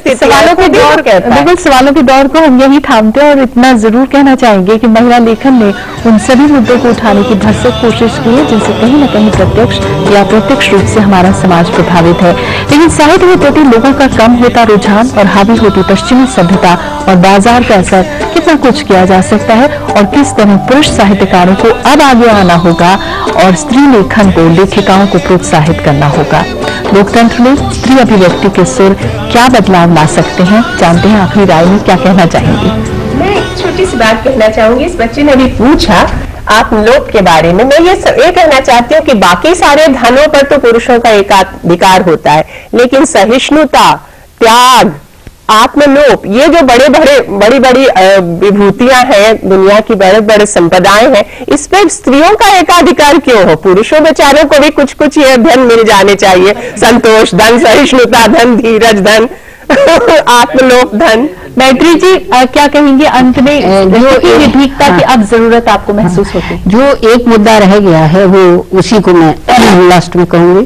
स्थिति सवालों के दौर बिल्कुल सवालों के दौर को हम यही थामते हैं। और इतना जरूर कहना चाहेंगे कि महिला लेखन ने उन सभी मुद्दों को उठाने की भरसक कोशिश की है जिनसे कहीं न कहीं प्रत्यक्ष या अप्रत्यक्ष रूप से हमारा समाज प्रभावित है। लेकिन साहित्य के प्रति लोगों का कम होता रुझान और हावी होती पश्चिमी सभ्यता और बाजार का असर, कितना कुछ किया जा सकता है और किस तरह पुरुष साहित्यकारों को अब आगे आना होगा और स्त्री लेखन को, लेखिकाओं को प्रोत्साहित करना होगा। लोकतंत्र में स्त्री अभिव्यक्ति के सुर क्या बदलाव ला सकते हैं, जानते हैं आखिरी राय में क्या कहना चाहेंगी? मैं एक छोटी सी बात कहना चाहूंगी। इस बच्चे ने अभी पूछा आप लोभ के बारे में। मैं ये कहना चाहती हूँ कि बाकी सारे धनों पर तो पुरुषों का एकाधिकार होता है, लेकिन सहिष्णुता, त्याग, आत्मलोप, ये जो बड़ी बड़ी विभूतियां हैं, दुनिया की बड़े बड़े संपदाएं हैं, इस पर स्त्रियों का एकाधिकार क्यों हो? पुरुषों बेचारों को भी कुछ कुछ ये धन मिल जाने चाहिए। संतोष धन, सहिष्णुता धन, धीरज धन, आत्मलोप धन। मैत्री जी क्या कहेंगे अंत में, जो निर्भीकता की अब जरूरत आपको महसूस होती है? जो एक मुद्दा रह गया है वो उसी को मैं लास्ट में कहूंगी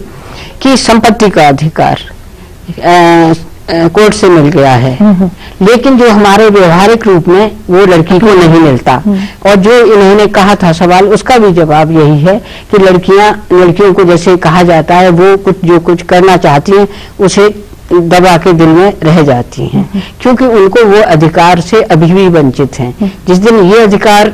कि संपत्ति का अधिकार कोर्ट से मिल गया है, लेकिन जो हमारे व्यवहारिक रूप में वो लड़की को नहीं मिलता। और जो इन्होंने कहा था सवाल, उसका भी जवाब यही है कि लड़कियों को जैसे कहा जाता है वो जो कुछ करना चाहती हैं उसे दबा के दिल में रह जाती हैं, क्योंकि उनको वो अधिकार से अभी भी वंचित हैं। जिस दिन ये अधिकार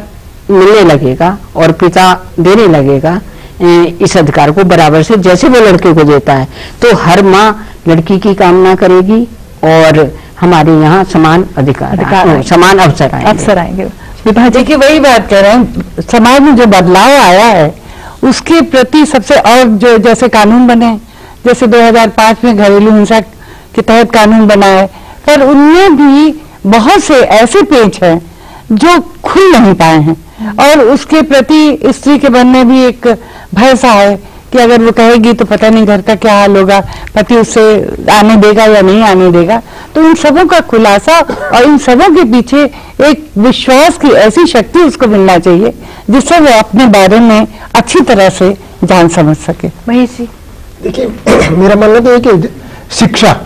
मिलने लगेगा और पिता देने लगेगा इस अधिकार को बराबर से जैसे वो लड़के को देता है, तो हर माँ लड़की की कामना करेगी और हमारे यहाँ समान अधिकार समान अवसर आएंगे। देखिए वही बात कह रहे हैं, समाज में जो बदलाव आया है उसके प्रति सबसे, और जो जैसे कानून बने, जैसे 2005 में घरेलू हिंसा के तहत कानून बना है, पर उनमें भी बहुत से ऐसे पेच हैं जो खुल नहीं पाए हैं और उसके प्रति स्त्री के मन में भी एक भय सा है कि अगर वो कहेगी तो पता नहीं घर का क्या हाल होगा, पति उससे आने देगा या नहीं आने देगा। तो इन सबों का खुलासा और इन सबों के पीछे एक विश्वास की ऐसी शक्ति उसको मिलना चाहिए जिससे वो अपने बारे में अच्छी तरह से जान समझ सके। महेश जी देखिए मेरा मानना तो है कि शिक्षा,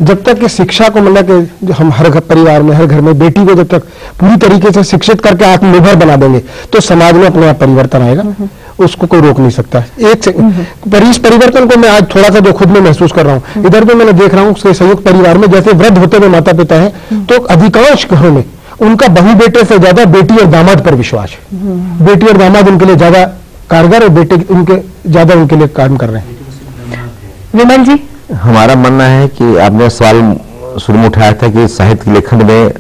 जब तक कि शिक्षा को मतलब कि जो हम हर परिवार में, हर घर में बेटी को जब तक पूरी तरीके से शिक्षित करके आत्मनिर्भर बना देंगे तो समाज में अपने आप परिवर्तन आएगा, उसको कोई रोक नहीं सकता। इस परिवर्तन को मैं आज थोड़ा सा जो खुद में महसूस कर रहा हूँ, इधर भी मैंने देख रहा हूँ संयुक्त परिवार में जैसे वृद्ध होते हुए माता पिता हैं तो अधिकांश घरों में उनका बहू बेटे से ज्यादा बेटी और दामाद पर विश्वास है। बेटी और दामाद उनके लिए ज्यादा कारगर और बेटे उनके ज्यादा उनके लिए काम कर रहे हैं। विमल जी, हमारा मानना है कि आपने सवाल शुरू में उठाया था कि साहित्य लेखन में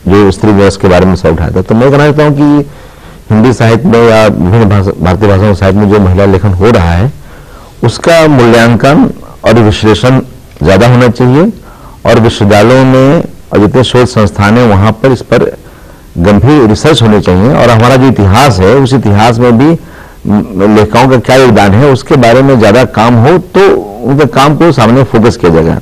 जो स्त्री दिवस के बारे में सवाल उठाया था, तो मैं कहना चाहता हूँ कि हिंदी साहित्य में या विभिन्न भारतीय भाषाओं साहित्य में जो महिला लेखन हो रहा है उसका मूल्यांकन और विश्लेषण ज्यादा होना चाहिए और विश्वविद्यालयों में और जितने शोध संस्थान है वहां पर इस पर गंभीर रिसर्च होनी चाहिए और हमारा जो इतिहास है उस इतिहास में भी लेखकों का क्या योगदान है उसके बारे में ज्यादा काम हो तो उनके काम को सामने फोकस किया जाएगा।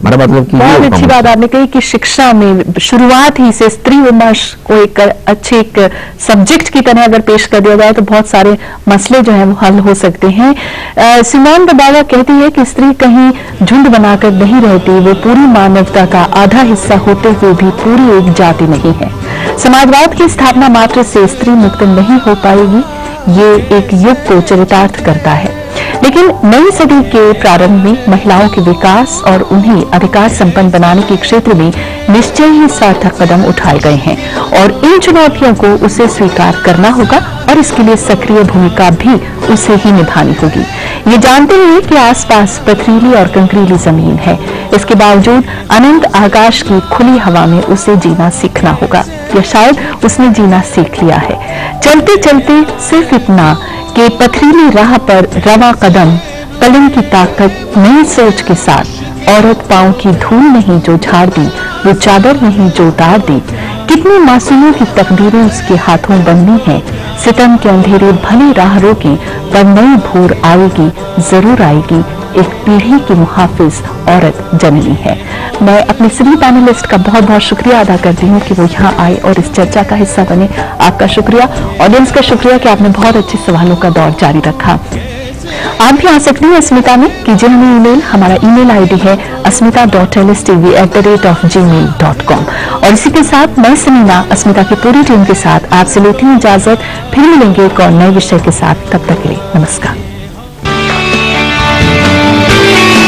हमारा मतलब कि बहुत अच्छी बात आपने कही कि शिक्षा में शुरुआत ही से स्त्री विमर्श को एक अच्छे एक सब्जेक्ट की तरह अगर पेश कर दिया जाए तो बहुत सारे मसले जो हैं वो हल हो सकते हैं। सिमोन द बावा कहती है कि स्त्री कहीं झुंड बनाकर नहीं रहती, वो पूरी मानवता का आधा हिस्सा होते हुए भी पूरी एक जाति नहीं है। समाजवाद की स्थापना मात्र से स्त्री मुक्त नहीं हो पाएगी, ये एक युग को चरितार्थ करता है। लेकिन नई सदी के प्रारंभ में महिलाओं के विकास और उन्हें अधिकार संपन्न बनाने के क्षेत्र में निश्चय ही सार्थक कदम उठाए गए हैं और इन चुनौतियों को उसे स्वीकार करना होगा और इसके लिए सक्रिय भूमिका भी उसे ही निभानी होगी। ये जानते हुए कि आसपास पथरीली और कंकरीली जमीन है, इसके बावजूद अनंत आकाश की खुली हवा में उसे जीना सीखना होगा या शायद उसने जीना सीख लिया है। चलते चलते सिर्फ इतना कि पथरीली राह पर रवा कदम, कलम की ताकत, नई सोच के साथ औरत पांव की धूल नहीं जो झाड़ दी, वो चादर नहीं जो उतार दी। कितनी मासूमों की तकदीरें उसके हाथों बननी है, सितम के अंधेरे भले राह रोकी पर नई भोर आएगी, जरूर आएगी, एक पीढ़ी की मुहाफिज औरत जननी है। मैं अपने सभी पैनलिस्ट का बहुत बहुत शुक्रिया अदा करती हूँ कि वो यहाँ आए और इस चर्चा का हिस्सा बने। आपका शुक्रिया, ऑडियंस का शुक्रिया कि आपने बहुत अच्छे सवालों का दौर जारी रखा। आप भी आ सकते हैं अस्मिता में, कीजिए हमें ईमेल। हमारा ईमेल आईडी है asmita.lstv@gmail.com। और इसी के साथ मैं समीना अस्मिता की पूरी टीम के साथ आपसे लेती हूँ इजाजत। फिर मिलेंगे एक और नए विषय के साथ, तब तक के लिए नमस्कार।